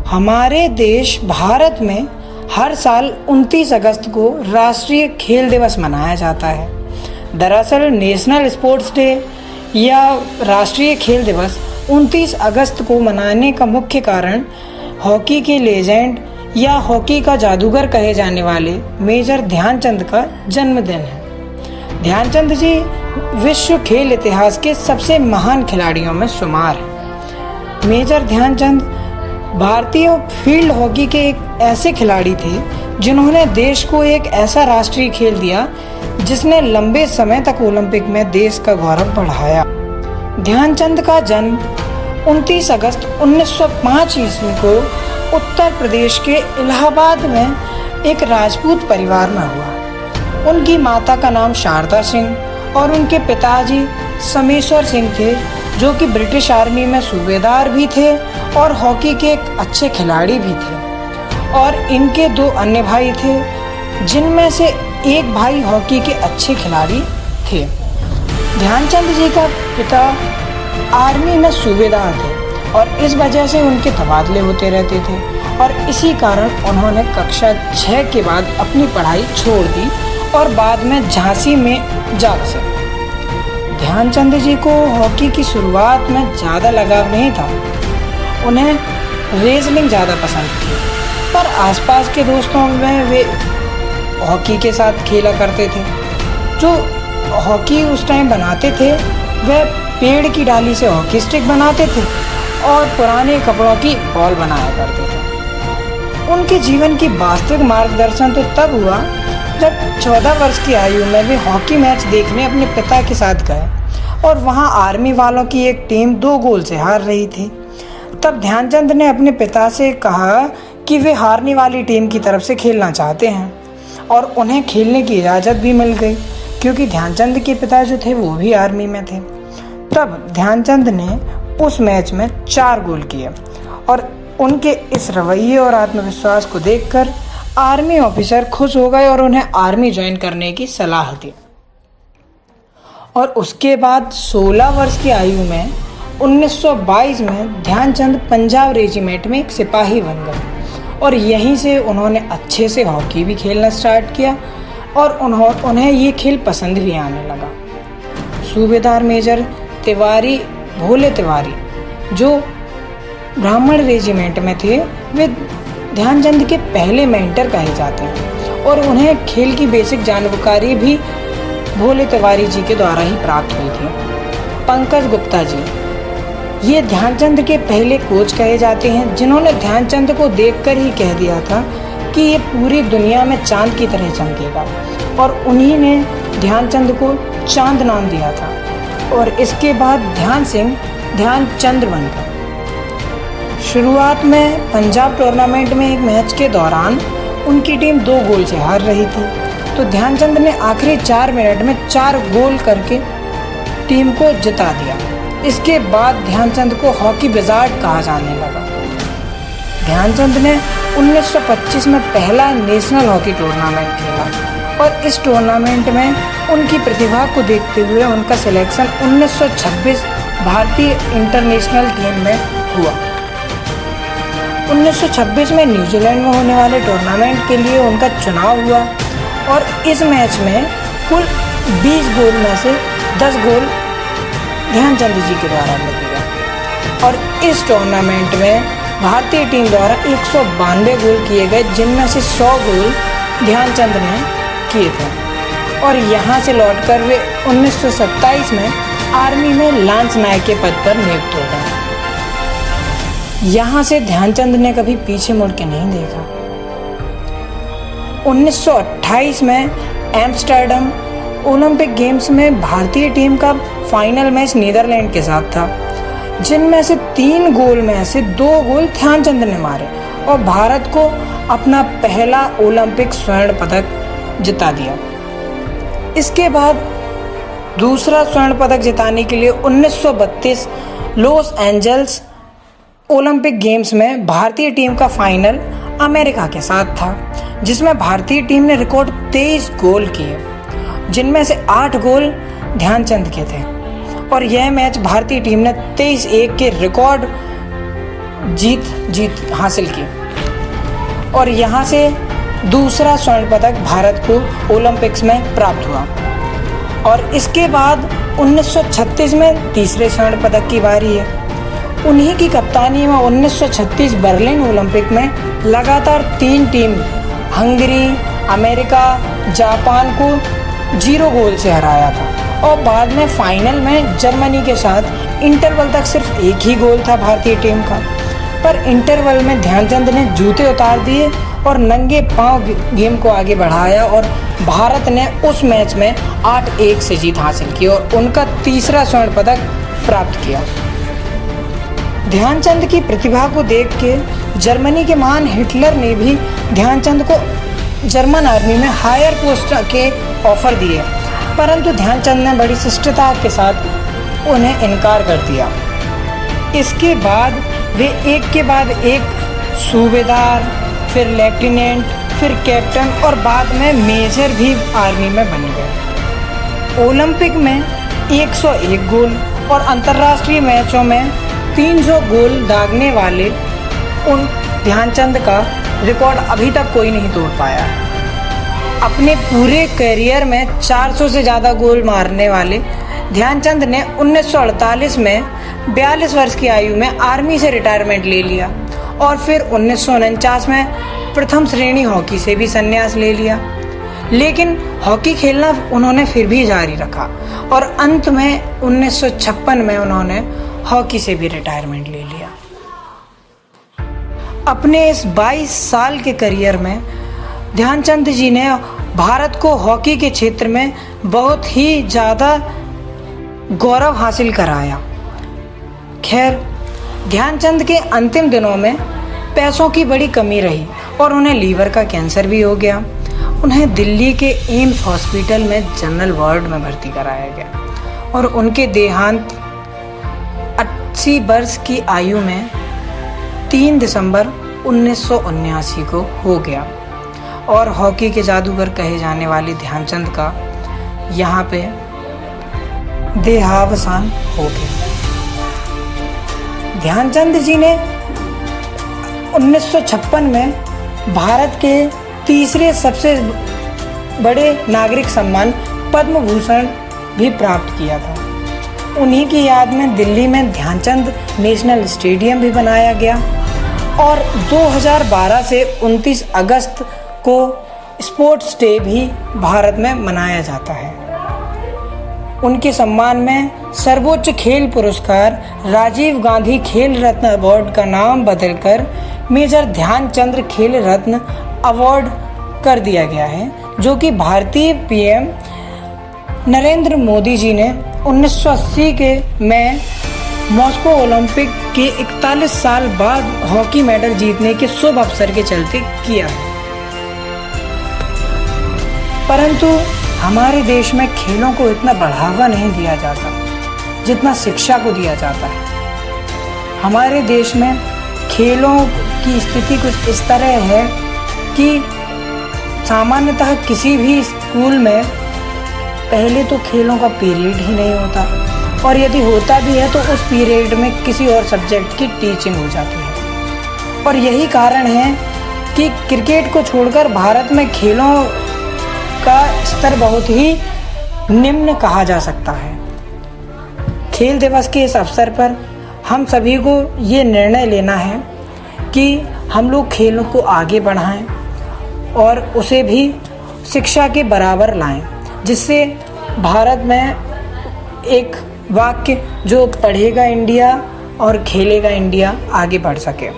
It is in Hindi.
हमारे देश भारत में हर साल 29 अगस्त को राष्ट्रीय खेल दिवस मनाया जाता है। दरअसल नेशनल स्पोर्ट्स डे या राष्ट्रीय खेल दिवस 29 अगस्त को मनाने का मुख्य कारण हॉकी के लेजेंड या हॉकी का जादूगर कहे जाने वाले मेजर ध्यानचंद का जन्मदिन है। ध्यानचंद जी विश्व खेल इतिहास के सबसे महान खिलाड़ियों में शुमार हैं। मेजर ध्यानचंद भारतीय फील्ड हॉकी के एक ऐसे खिलाड़ी थे जिन्होंने देश को एक ऐसा राष्ट्रीय खेल दिया जिसने लंबे समय तक ओलंपिक में देश का गौरव बढ़ाया। ध्यानचंद का जन्म 29 अगस्त 1905 ईस्वी को उत्तर प्रदेश के इलाहाबाद में एक राजपूत परिवार में हुआ। उनकी माता का नाम शारदा सिंह और उनके पिताजी समेश्वर सिंह थे, जो कि ब्रिटिश आर्मी में सूबेदार भी थे और हॉकी के एक अच्छे खिलाड़ी भी थे। और इनके 2 अन्य भाई थे, जिनमें से एक भाई हॉकी के अच्छे खिलाड़ी थे। ध्यानचंद जी का पिता आर्मी में सूबेदार थे और इस वजह से उनके तबादले होते रहते थे और इसी कारण उन्होंने कक्षा 6 के बाद अपनी पढ़ाई छोड़ दी और बाद में झांसी में जा बसे। ध्यानचंद जी को हॉकी की शुरुआत में ज़्यादा लगाव नहीं था। उन्हें रेसलिंग ज़्यादा पसंद थी, पर आसपास के दोस्तों में वे हॉकी के साथ खेला करते थे। जो हॉकी उस टाइम बनाते थे वे पेड़ की डाली से हॉकी स्टिक बनाते थे और पुराने कपड़ों की बॉल बनाया करते थे। उनके जीवन की वास्तविक मार्गदर्शन तो तब हुआ जब 14 वर्ष की आयु में वे हॉकी मैच देखने अपने पिता के साथ गए और वहां आर्मी वालों की एक टीम 2 गोल से हार रही थी। तब ध्यानचंद ने अपने पिता से कहा कि वे हारने वाली टीम की तरफ से खेलना चाहते हैं और उन्हें खेलने की इजाज़त भी मिल गई, क्योंकि ध्यानचंद के पिता जो थे वो भी आर्मी में थे। तब ध्यानचंद ने उस मैच में 4 गोल किए और उनके इस रवैये और आत्मविश्वास को देखकर आर्मी ऑफिसर खुश हो गए और उन्हें आर्मी ज्वाइन करने की सलाह दी। और उसके बाद 16 वर्ष की आयु में 1922 में ध्यानचंद पंजाब रेजिमेंट में एक सिपाही बन गए और यहीं से उन्होंने अच्छे से हॉकी भी खेलना स्टार्ट किया और उन्हें ये खेल पसंद भी आने लगा। सूबेदार मेजर तिवारी भोले तिवारी, जो ब्राह्मण रेजिमेंट में थे, वे ध्यानचंद के पहले मेंटर कहे जाते हैं और उन्हें खेल की बेसिक जानकारी भी भोले तिवारी जी के द्वारा ही प्राप्त हुई थी। पंकज गुप्ता जी ये ध्यानचंद के पहले कोच कहे जाते हैं, जिन्होंने ध्यानचंद को देखकर ही कह दिया था कि ये पूरी दुनिया में चांद की तरह चमकेगा और उन्हीं ने ध्यानचंद को चांद नाम दिया था और इसके बाद ध्यान सिंह ध्यानचंद बन गए। शुरुआत में पंजाब टूर्नामेंट में एक मैच के दौरान उनकी टीम 2 गोल से हार रही थी, तो ध्यानचंद ने आखिरी 4 मिनट में 4 गोल करके टीम को जिता दिया। इसके बाद ध्यानचंद को हॉकी विजार्ड कहा जाने लगा। ध्यानचंद ने 1925 में पहला नेशनल हॉकी टूर्नामेंट खेला और इस टूर्नामेंट में उनकी प्रतिभा को देखते हुए उनका सिलेक्शन 1926 भारतीय इंटरनेशनल टीम में हुआ। 1926 में न्यूजीलैंड में होने वाले टूर्नामेंट के लिए उनका चुनाव हुआ और इस मैच में कुल 20 गोल में से 10 गोल ध्यानचंद जी के द्वारा लगे और इस टूर्नामेंट में भारतीय टीम द्वारा 192 गोल किए गए, जिनमें से 100 गोल ध्यानचंद ने किए थे और यहाँ से लौटकर वे 1927 में आर्मी में लांस नायक के पद पर नियुक्त हो गए। यहाँ से ध्यानचंद ने कभी पीछे मुड़ के नहीं देखा। 1928 में एम्स्टर्डम ओलंपिक गेम्स में भारतीय टीम का फाइनल मैच नीदरलैंड के साथ था, जिनमें से 3 गोल में से 2 गोल ध्यानचंद ने मारे और भारत को अपना पहला ओलंपिक स्वर्ण पदक जिता दिया। इसके बाद दूसरा स्वर्ण पदक जिताने के लिए 1932 लॉस एंजल्स ओलंपिक गेम्स में भारतीय टीम का फाइनल अमेरिका के साथ था, जिसमें भारतीय टीम ने रिकॉर्ड 23 गोल किए, जिनमें से 8 गोल ध्यानचंद के थे और यह मैच भारतीय टीम ने 23-1 के रिकॉर्ड जीत हासिल की और यहाँ से दूसरा स्वर्ण पदक भारत को ओलंपिक्स में प्राप्त हुआ। और इसके बाद 1936 में तीसरे स्वर्ण पदक की बारी है। उन्हीं की कप्तानी में 1936 बर्लिन ओलंपिक में लगातार 3 टीम हंगरी, अमेरिका, जापान को 0 गोल से हराया था और बाद में फाइनल में जर्मनी के साथ इंटरवल तक सिर्फ एक ही गोल था भारतीय टीम का। पर इंटरवल में ध्यानचंद ने जूते उतार दिए और नंगे पांव गेम को आगे बढ़ाया और भारत ने उस मैच में 8-1 से जीत हासिल की और उनका तीसरा स्वर्ण पदक प्राप्त किया। ध्यानचंद की प्रतिभा को देख के जर्मनी के महान हिटलर ने भी ध्यानचंद को जर्मन आर्मी में हायर पोस्ट के ऑफर दिए, परंतु ध्यानचंद ने बड़ी शिष्टता के साथ उन्हें इनकार कर दिया। इसके बाद वे एक के बाद एक सूबेदार, फिर लेफ्टिनेंट, फिर कैप्टन और बाद में मेजर भी आर्मी में बन गए। ओलंपिक में 101 गोल और अंतर्राष्ट्रीय मैचों में 300 गोल दागने वाले उन ध्यानचंद का रिकॉर्ड अभी तक कोई नहीं तोड़ पाया। अपने पूरे करियर में 400 से ज़्यादा गोल मारने वाले ध्यानचंद ने 1948 में 42 वर्ष की आयु में आर्मी से रिटायरमेंट ले लिया और फिर 1949 में प्रथम श्रेणी हॉकी से भी संन्यास ले लिया, लेकिन हॉकी खेलना उन्होंने फिर भी जारी रखा और अंत में 1956 में उन्होंने हॉकी से भी रिटायरमेंट ले लिया। अपने इस 22 साल के करियर में ध्यानचंद जी ने भारत को हॉकी के क्षेत्र में बहुत ही ज़्यादा गौरव हासिल कराया। खैर, ध्यानचंद के अंतिम दिनों में पैसों की बड़ी कमी रही और उन्हें लीवर का कैंसर भी हो गया। उन्हें दिल्ली के एम्स हॉस्पिटल में जनरल वार्ड में भर्ती कराया गया और उनके देहांत 80 वर्ष की आयु में 3 दिसंबर 1979 को हो गया और हॉकी के जादूगर कहे जाने वाले ध्यानचंद का यहाँ पे देहावसान हो गया। ध्यानचंद जी ने 1956 में भारत के तीसरे सबसे बड़े नागरिक सम्मान पद्म भूषण भी प्राप्त किया था। उन्हीं की याद में दिल्ली में ध्यानचंद नेशनल स्टेडियम भी बनाया गया और 2012 से 29 अगस्त को स्पोर्ट्स डे भी भारत में मनाया जाता है। उनके सम्मान में सर्वोच्च खेल पुरस्कार राजीव गांधी खेल रत्न अवार्ड का नाम बदलकर मेजर ध्यानचंद खेल रत्न अवार्ड कर दिया गया है, जो कि भारतीय पीएम नरेंद्र मोदी जी ने 1980 के में मॉस्को ओलंपिक के 41 साल बाद हॉकी मेडल जीतने के शुभ अवसर के चलते किया है। परंतु हमारे देश में खेलों को इतना बढ़ावा नहीं दिया जाता जितना शिक्षा को दिया जाता है। हमारे देश में खेलों की स्थिति कुछ इस तरह है कि सामान्यतः किसी भी स्कूल में पहले तो खेलों का पीरियड ही नहीं होता और यदि होता भी है तो उस पीरियड में किसी और सब्जेक्ट की टीचिंग हो जाती है। और यही कारण है कि क्रिकेट को छोड़कर भारत में खेलों का स्तर बहुत ही निम्न कहा जा सकता है। खेल दिवस के इस अवसर पर हम सभी को ये निर्णय लेना है कि हम लोग खेलों को आगे बढ़ाएं और उसे भी शिक्षा के बराबर लाएं, जिससे भारत में एक वाक्य जो पढ़ेगा इंडिया और खेलेगा इंडिया आगे बढ़ सके।